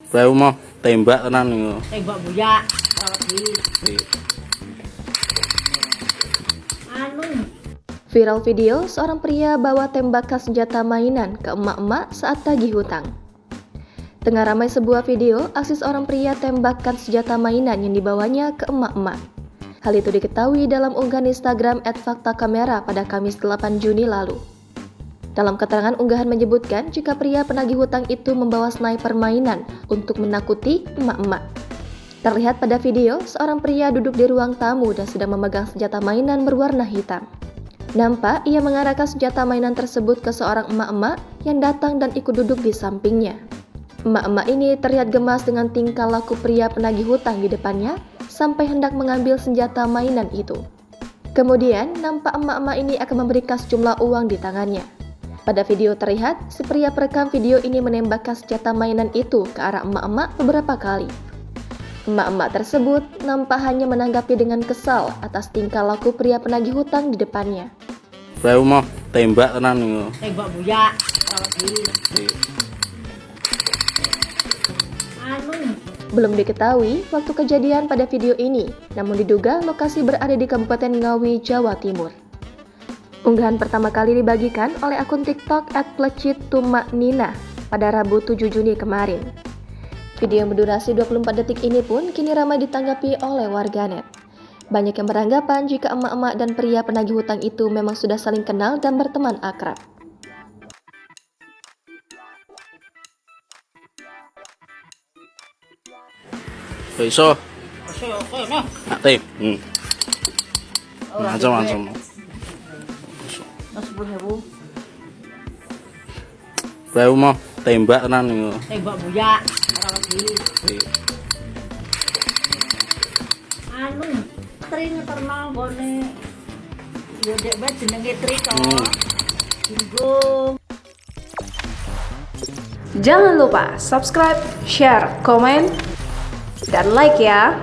Saya mau tembak tenan niku. Tembak buyak. Lagi. Viral video seorang pria bawa tembakan senjata mainan ke emak-emak saat tagih hutang. Tengah ramai sebuah video aksi seorang pria tembakan senjata mainan yang dibawanya ke emak-emak. Hal itu diketahui dalam unggahan Instagram @faktakamera pada Kamis 8 Juni lalu. Dalam keterangan unggahan menyebutkan jika pria penagih hutang itu membawa sniper mainan untuk menakuti emak-emak. Terlihat pada video, seorang pria duduk di ruang tamu dan sedang memegang senjata mainan berwarna hitam. Nampak ia mengarahkan senjata mainan tersebut ke seorang emak-emak yang datang dan ikut duduk di sampingnya. Emak-emak ini terlihat gemas dengan tingkah laku pria penagih hutang di depannya sampai hendak mengambil senjata mainan itu. Kemudian, nampak emak-emak ini akan memberikan sejumlah uang di tangannya. Pada video terlihat, si pria perekam video ini menembakkan senjata mainan itu ke arah emak-emak beberapa kali. Emak-emak tersebut nampak hanya menanggapi dengan kesal atas tingkah laku pria penagih hutang di depannya. Saya mau tembak tenan niku. Tembak buyak. Lagi. Belum diketahui waktu kejadian pada video ini, namun diduga lokasi berada di Kabupaten Ngawi, Jawa Timur. Unggahan pertama kali dibagikan oleh akun TikTok @plecittumaknina pada Rabu 7 Juni kemarin. Video yang berdurasi 24 detik ini pun kini ramai ditanggapi oleh warganet. Banyak yang beranggapan jika emak-emak dan pria penagih hutang itu memang sudah saling kenal dan berteman akrab. Iso. Oke, nah. Aktif. Langsung. Mas 10.000. Saya mau tembak tenan niku. Tembak buyak. Lagi. Tri ngeterno gone. Yo dek bae jenenge Tri to. Bingung. Jangan lupa subscribe, share, komen, dan like ya.